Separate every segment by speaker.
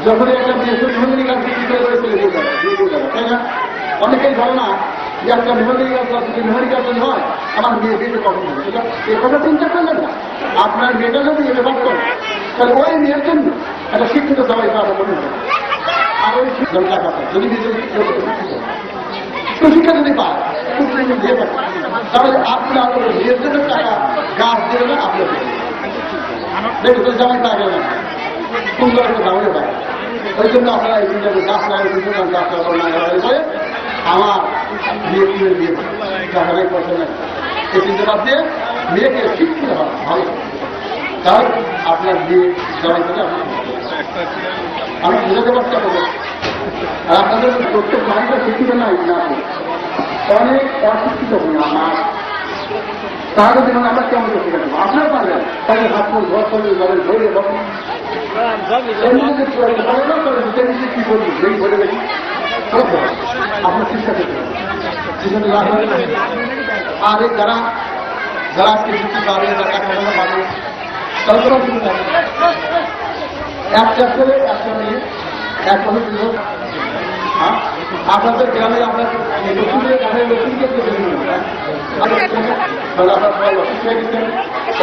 Speaker 1: যখনই একটা মেহন্দি গাছ বিক্রি করে করে চলে দিয়ে যাবে, তাই না? অনেকেই ধরে না যে একটা মেহন্দি গাছ যদি মেহন্দি গাছ হয় আমার মেয়ে বিয়ে কখন হবে, এই কথা চিন্তা করলেন না। আপনার মেয়েটা যদি এটা বাদ করে তাহলে ওই মেয়ের জন্য একটা শিক্ষিত সবাই পাওয়া মনে হবে। আর ওই টাকা যদি শিক্ষা যদি পায় দিয়ে পায় তাহলে আপনি আপনার বিয়ের জন্য টাকা গাছ দেবে না, আপনার দেখুন তো জামাই পাওয়া না সুন্দর করে দামে পায়। ওই জন্য আপনারা এই চিন্তা গাছ লাগাই গাছ লাগাই আমার বিয়ে কিনে বিয়ে টাকাটাই পয়সা নেই, এই চিন্তা দিয়ে মেয়েকে শিক্ষিত হয় ভালো, তাই আপনার বিয়ে জামাই করে আমি বুঝাতে পারছি আপনাদের। আর আপনাদের প্রত্যেক মানুষের শিক্ষিত নাই না, অনেক অশিক্ষিত আমার তাহলে যেমন আমরা কেমন করতে পারবো, আপনার পারবেন তাকে হাত ঘর করে যাবেন ধরে কি করবি যেই ধরে গেছি আপনার চেষ্টা করতে হবে। আর এই যারা যারা আজকে যুক্তি পাবে যারা খেলানো পাবে তারা একটা করে একটা নিয়ে এক বছর দিল। আপনাদের গ্রামে আপনার লক্ষ্মীদের গ্রামের লক্ষ্মীকে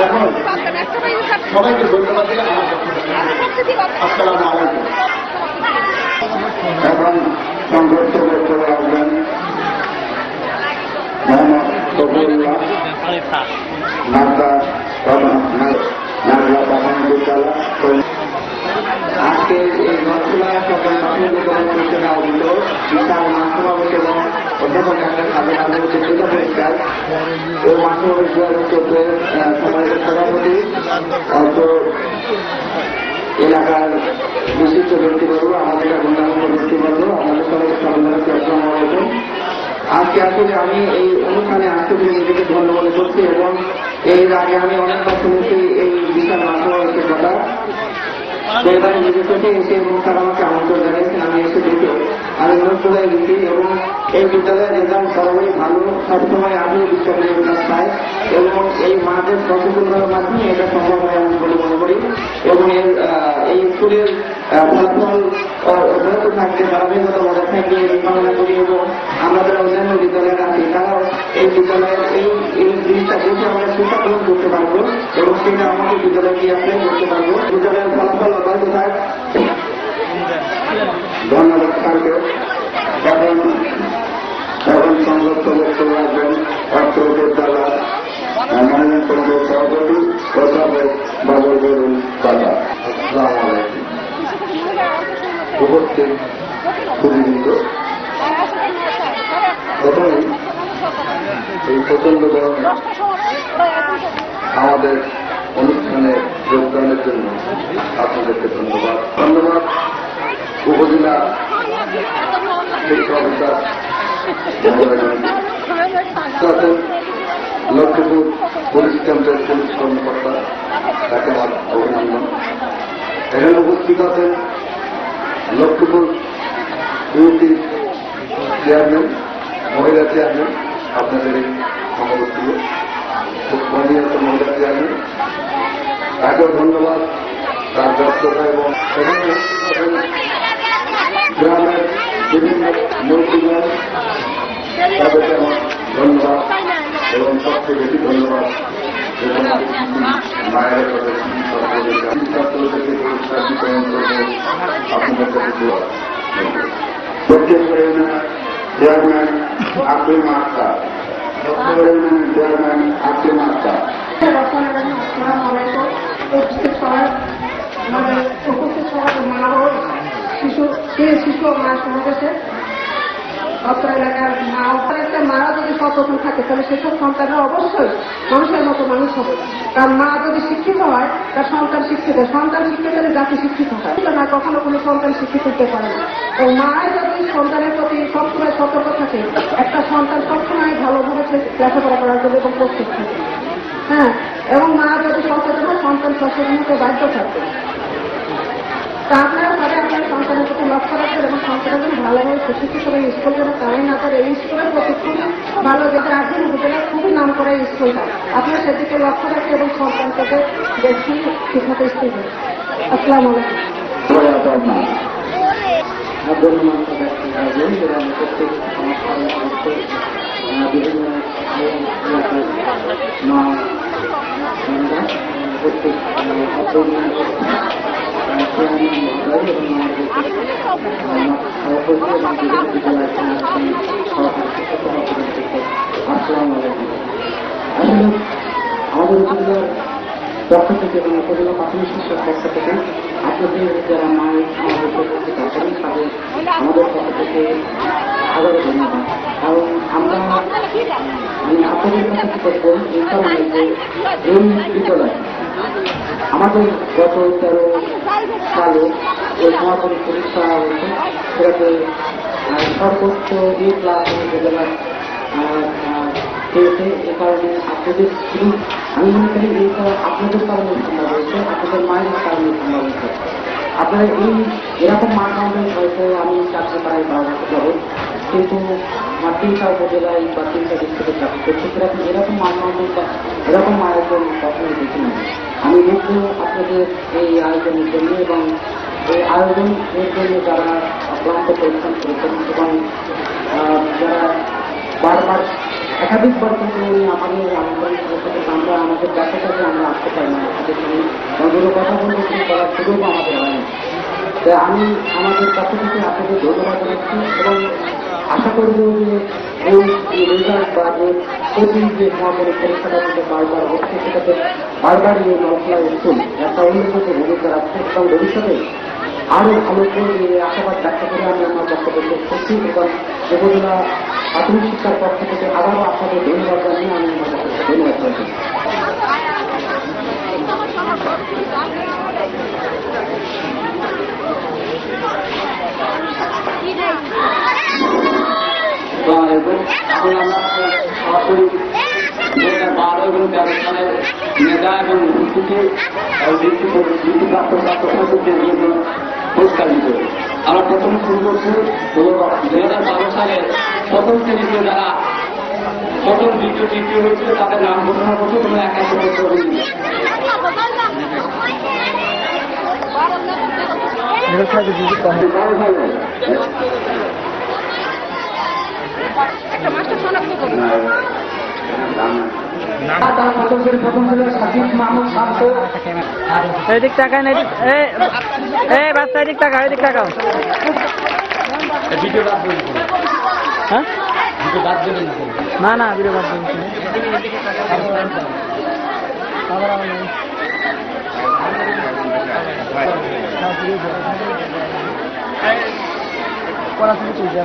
Speaker 1: এখন সবাইকে ধন্যবাদ দিয়ে আমার আসসালামু আলাইকুম। এখন সংঘর্ষ করতে আসবেন মোহাম্মদ তবুল্লাহ নাজলা বাগান বিদ্যালয়। আজকে এই ঘটনা সকল করতে আয়োজিত বিশাল মাসমাবেশ এবং অধ্যাপক ডাক্তার সাবেক আন্তর্জাতিক জেলা পরিষ্কার এই মাসমাবেশ চলতে সমাজের সভাপতি অল্প এলাকার বিশিষ্ট ব্যক্তিবর্গ, আমাদের অন্যান্য ব্যক্তিবর্গ, আমাদের সবাই সর্বদাকে আসসালামু আলাইকুম। আজকে আসলে আমি এই অনুষ্ঠানে আসতে পেরে নিজেকে ধন্য মনে করছি এবং এর আগে আমি অনেকবার শুনেছি এই বিশাল মাসমাবেশের কথা। এবার নিজের চোখে এসে এবং তারা আমাকে আমন্ত্রণ জানিয়েছেন, আমি এসে দেখে আমি মুগ্ধ হয়ে গেছি এবং এই বিদ্যালয়ের রেজাল্ট সবাই ভালো, সবসময় আমিও বিদ্যালয়ের রেজাল্ট পাই এবং এই মাঠের সচেতনতার মাধ্যমে এটা সম্ভব হয় আমি বলে মনে করি এবং এই স্কুলের ফলাফল অব্যাহত থাকতে ধারাবাহিকতা বজায় থাকবে এই কামনা করি এবং আমরা যারা অন্যান্য বিদ্যালয়ের আছি তারাও এই বিদ্যালয়ের এই জিনিসটা দেখে আমরা চিন্তা গ্রহণ করতে পারবো এবং সেটা আমাদের বিদ্যালয়কে অ্যাপ্লাই করতে পারবো। বিদ্যালয়ের ফলাফল অব্যাহত থাক। ধন্যবাদ স্যারকে। এখন সংযুক্ত বক্তব্য রাখবেন অর্থ বিদ্যালয় মাননীয় কমিটির সভাপতি অধ্যাপক বাবুল বরুণ দাদা। আসসালামু আলাইকুম। উপস্থিত সুধীবৃন্দ, প্রথমেই এই প্রচন্ড গরমে আমাদের অনুষ্ঠানে যোগদানের জন্য আপনাদেরকে ধন্যবাদ। ধন্যবাদ উপজেলা শিক্ষা অফিসার লক্ষ্মীপুর পুলিশ ক্যাম্পের পুলিশ কর্মকর্তা, তাকে আমার অভিনন্দন। এখানে উপস্থিত আছেন লক্ষ্মীপুর ইউপি চেয়ারম্যান, মহিলা চেয়ারম্যান, আপনাদের এই সমবর্তী মাননীয় মহিলা চেয়ারম্যান, তাকেও ধন্যবাদ তার ব্যস্ততা এবং সেখানে গ্রামের বিভিন্ন মন্ত্রীগণ, তাদেরকে আমার ধন্যবাদ এবং সবচেয়ে বেশি ধন্যবাদ মায়ের কাছে ছাত্রদেরকে পুরস্কার বিতরণ করবো আপনাদের কাছে দোয়া। Chairman Abdul master, chairman Abdul master.
Speaker 2: আমাদের উপস্থিত সবাই শিশু মা সমাবেশে অত্র এলাকার মা একটা মারা যদি সচেতন থাকে তাহলে সেসব সন্তানরা অবশ্যই মানুষের মতো মানুষ হবে। কারণ মা যদি শিক্ষিত হয় তার সন্তান শিক্ষিত, সন্তান শিক্ষিত হলে জাতি শিক্ষিত হয় না, কখনো কোনো সন্তান শিক্ষিত হতে পারে না। তো মা যদি সন্তানের প্রতি সবসময় সতর্ক থাকে, একটা সন্তান সবসময় ভালোভাবে লেখাপড়া করার জন্য এবং প্রস্তুত থাকে। হ্যাঁ, এবং মা যদি সচেতন হয় সন্তান সচেতন হতে বাধ্য থাকবে। তা আপনারা সবাই আপনার সন্তানের প্রতি লক্ষ্য রাখবেন এবং সন্তানের জন্য ভালোভাবে প্রশিক্ষিত করে স্কুল যেন তাই না করে। এই স্কুলের প্রতি খুবই ভালো, যেটা রাজধানী উপজেলার খুবই নাম করা স্কুলটা, আপনারা সেদিকে লক্ষ্য রাখবেন এবং সন্তানকে বেশি ঠিক মতো স্কুল। আসসালামু আলাইকুম।
Speaker 1: গণ্যমান্য ব্যক্তি আসবেন এবং প্রত্যেক সংস্থার বিভিন্ন এলাকার মা বোনেরা প্রত্যেক চেয়ারম্যান মহোদয় এবং আমাদের সভাপতি এবং বিভিন্ন বিদ্যালয়ের সভাপতি আসসালামু আলাইকুম। আসলে আমাদের উপজেলার পক্ষ থেকে এবং উপজেলা প্রাথমিক শিক্ষার পক্ষ থেকে আপনাদের যারা মায়ের আমাদের উপস্থিত আছেন তাদের আমাদের পক্ষ থেকে হাজারো ধন্যবাদ। কারণ আমরা আপনাদের কাছে করবো এই কারণে যে এই বিদ্যালয় আমাদের গত 13 সালে যে সমাপনী পরীক্ষা হয়েছে সেটাতে সর্বোচ্চ এই ক্লাস উপজেলা পেয়েছে। এ কারণে আপনাদের শুধু আমি মনে করি এই আপনাদের কারণে সম্ভব হয়েছে, আপনাদের মায়ের কারণে সম্ভব হয়েছে। আপনারা এরকম মান পাবেন হয়তো আমি চাকরি করাই বাড়াতে পারবো, কিন্তু তিনটা উপজেলায় বা তিনটা ডিস্ট্রিক্টে চাকরি করছি সেরকম এরকম মান পাবেন এরকম আয়োজন কখনোই দেখি না। আমি মুগ্ধ আপনাদের এই আয়োজনের জন্য এবং এই আয়োজনের জন্য যারা অক্লান্ত পরিশ্রম করেছেন এবং যারা বারবার একাধিকবার কিন্তু আমাদের আমন্ত্রণ করেছে, আমরা আমাদের ব্যবসাটাকে আমরা আসতে পারি না, আমাদের সঙ্গে অনেকগুলো কথা বলতে করার সুযোগ আমাদের হয়নি। তাই আমি আমাদের পক্ষ থেকে আপনাদের ধন্যবাদ জানাচ্ছি এবং আশা করব যে এই রেজাল্ট বা যে প্রতি যে সমাপনী পরীক্ষাটা থেকে বারবার হচ্ছে সেটাতে বারবার এই নকলা স্কুল একটা উন্নত ভূমিকা রাখছে এবং ভবিষ্যতে আরো ভালো করে আশাবাদ ব্যক্ত করে আমি আমার বক্তব্য শেষ করছি এবং উপজেলা প্রাথমিক শিক্ষার পক্ষ থেকে আবারও আপনাদের ধন্যবাদ জানিয়ে আমি আমার বক্তব্য ধন্যবাদ করছি। এখন আমরা সরাসরি 2012 এবং 13 সালের মেধা এবং উপস্থিতি পুরস্কার দিতে আমরা প্রথম শুরু করছি 2012 সালের প্রথম শ্রেণীতে যারা প্রথম দ্বিতীয় তৃতীয় হয়েছিল তাদের নাম ঘোষণা করছে তোমরা এক এক
Speaker 3: এদিক টাকা না বাচ্চা এদিক টাকা এদিক টাকা হ্যাঁ না না ভিডিও বাদ পড়াশোনা চলছে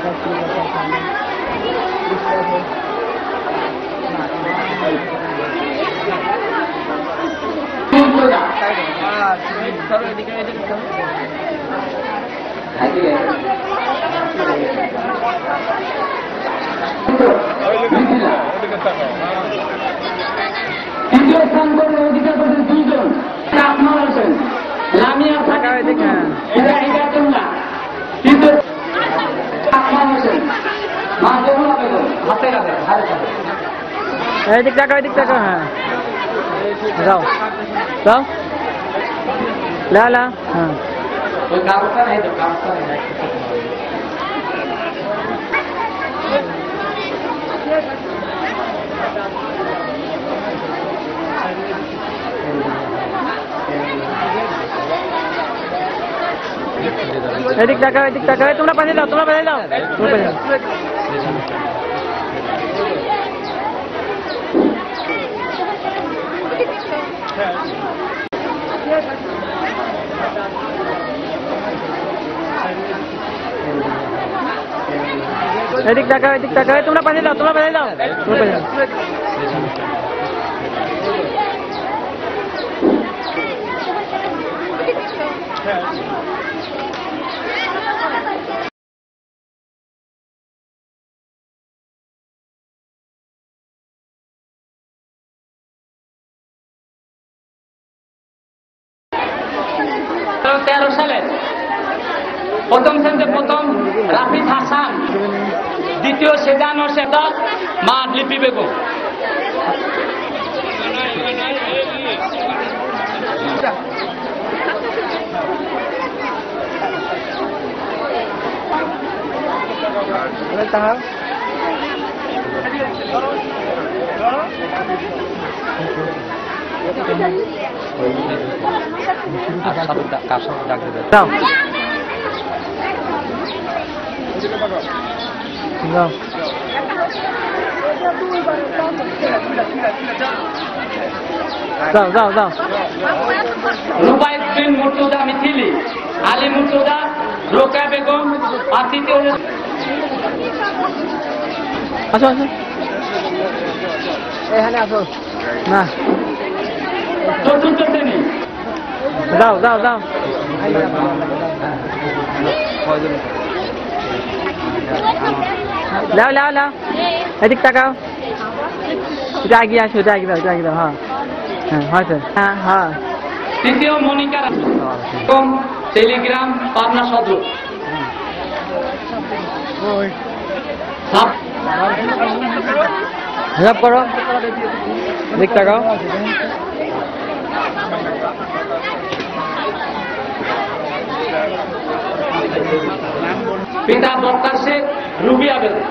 Speaker 1: তৃতীয় স্থান করে অধিকার করেছেন 2 জন, আপনার আছেন লামিয়া তৃতীয় আপনার আছেন মা যমুনা বেগম হাতে রাখে
Speaker 3: এদিক টাকা এদিক টাকা হ্যাঁ যাও যাও লা লা হ্যাঁ
Speaker 1: ওই কাগজটা নেই তো কাগজটা নেই
Speaker 3: এদিক টাকা তোমরা পাঠিয়ে দাও তোমরা পাঠিয়ে দাও এদিক টাকা তোমরা পাঠিয়ে দাও
Speaker 4: সালের প্রথম শ্রেণীতে প্রথম রাফিদ হাসান, দ্বিতীয় সেজান ও সেদক, মা লিপি বেগম।
Speaker 3: তাহাও যাও যাও যাও যাও যাও
Speaker 4: রুবাইত বিন মুর্তজা মিথিলি, আলী মুর্তজা, রোকেয়া বেগম, আর তৃতীয়
Speaker 3: আসো আসো এখানে আসো না
Speaker 4: চতুর্থ শ্রেণী
Speaker 3: যাও যাও যাও লাও লাও লাও এদিক তাকাও এটা আগে আসো এটা আগে দাও এটা আগে দাও হ্যাঁ হ্যাঁ হয়েছে হ্যাঁ হ্যাঁ
Speaker 4: তৃতীয় মনিকা টেলিগ্রাম পাবনা সদর।
Speaker 3: হিসাব করো দিক তাকাও
Speaker 4: পিতা বক্তার শেখ, রুবিয়া বেগম।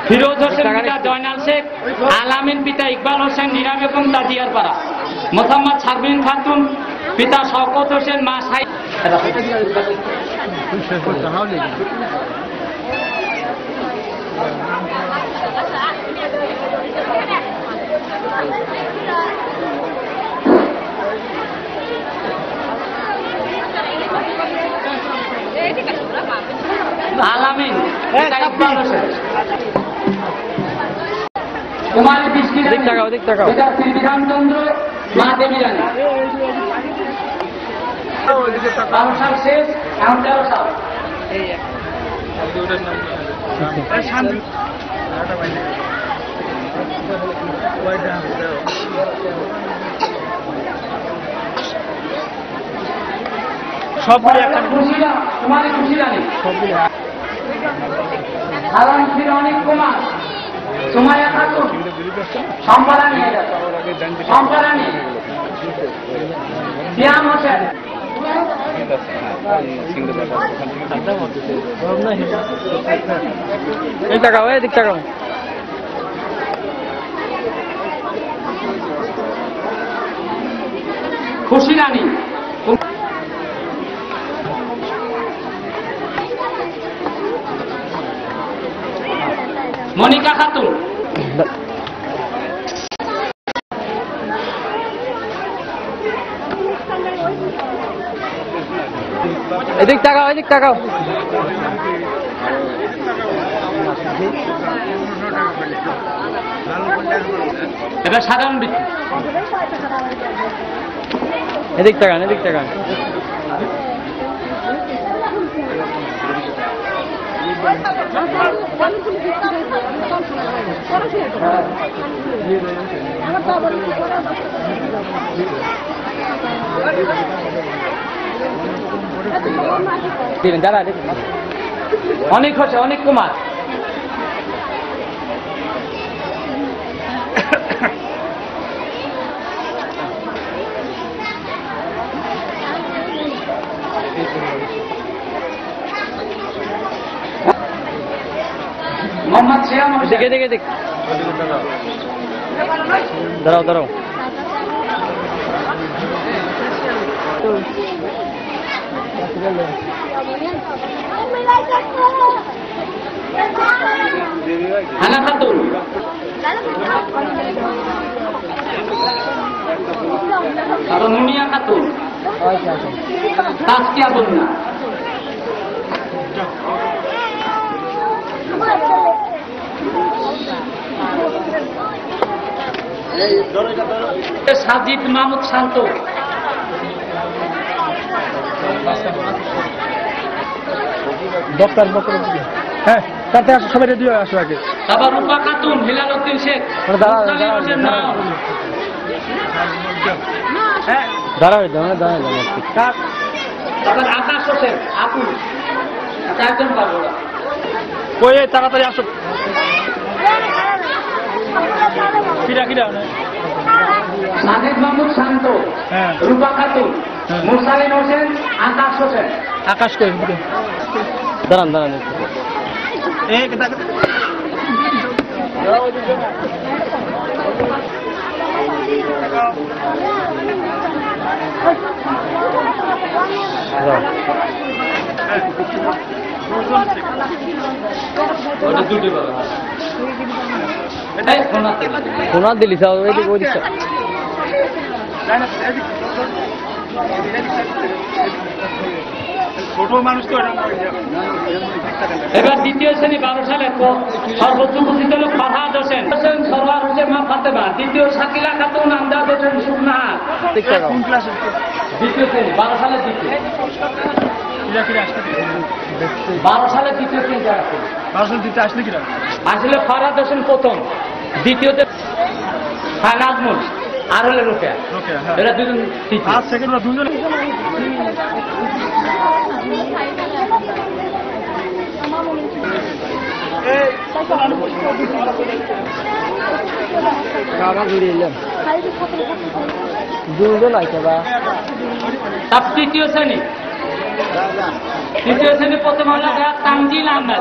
Speaker 4: ফিরোজ হোসেন পিতা জয়নাল শেখ, আলামিন পিতা ইকবাল হোসেন, নীরা বেগম তাজিয়ার পাড়া। মোহাম্মদ সারবিন খাতুন পিতা শওকত হোসেন, মা সাই। আলামিন পিতা ইকবাল হোসেন, কুমারী বৃষ্টি
Speaker 3: দিক তাকাও দিক তাকাও
Speaker 4: পিতা শ্রী বিধানচন্দ্র, মা দেবী রানী। 12 সাল শেষ, এখন 13 সাল।
Speaker 3: সবগুলো একটা
Speaker 4: খুশিরা, কুমারী খুশি রানী। হারান ফির অনেক কুমার, সুমাইয়া খাতুন, সম্পারানী, সম্পারানী, সিয়াম হোসেন,
Speaker 3: এই তাকাও এদিক তাকাও
Speaker 4: খুশি রানী, মনিকা খাতুন,
Speaker 3: এদিক তাকাও এদিক তাকাও
Speaker 4: এবার সাধারণ বৃত্তি।
Speaker 3: এদিক তাকান এদিক তাকান দাঁড়া
Speaker 4: অনেক হচ্ছে অনেক কুমার, মোহাম্মদ সিয়াম হোসেন,
Speaker 3: এদিকে এদিকে এদিক দাঁড়াও দাঁড়াও
Speaker 4: হানা খাতুন, তারপর মুনিয়া খাতুন, তাসকিয়া বন্যা, সাজিদ মাহমুদ শান্ত,
Speaker 3: ডক্টর ডক্টর হ্যাঁ তাতে আসো সবাই রেডি হয়ে আসো আগে
Speaker 4: তারপর রূপা খাতুন, হিলাল উদ্দিন শেখ,
Speaker 3: দাঁড়াও
Speaker 4: মুস্তালিম হোসেন নয়ন,
Speaker 3: দাঁড়াও দাঁড়াও
Speaker 4: তারপর আকাশ হোসেন আপুল, চারজন পাবো ওরা।
Speaker 3: কই তাড়াতাড়ি আসো কিরা কিরা
Speaker 4: সাজিদ মাহমুদ শান্ত,
Speaker 3: হ্যাঁ
Speaker 4: রূপা খাতুন, মুস্তালিম হোসেন, আকাশ হোসেন।
Speaker 3: আকাশ কই দাঁড়ান দাঁড়ান ফোনার দিলি সব ওইদিকে ওইদিকে
Speaker 5: ছোট মানুষ তো
Speaker 4: এবার দ্বিতীয় শ্রেণী 12 সালে সর্বোচ্চ উপস্থিত হল ফারহাদ হোসেন সরওয়ার হোসেন মা ফাতেমা, দ্বিতীয় শাকিলা খাতুন, আমদাদ হোসেন সুবনাহা।
Speaker 5: কোন ক্লাসে?
Speaker 4: দ্বিতীয় শ্রেণী 12 সালে দ্বিতীয়, 12 সালে দ্বিতীয় শ্রেণী যারা ছিল।
Speaker 5: 12 সাল দিতে আসলে কিনা?
Speaker 4: আসলে ফারহাদ হোসেন প্রথম, দ্বিতীয়তে হ্যাঁ নাজমুল, আর হলে রোকেয়া। এরা দুজন
Speaker 5: ফার্স্ট সেকেন্ড ওরা দুজন।
Speaker 3: দুজন আছে বা
Speaker 4: তৃতীয় শ্রেণী প্রথম হল তানজিল আহমেদ।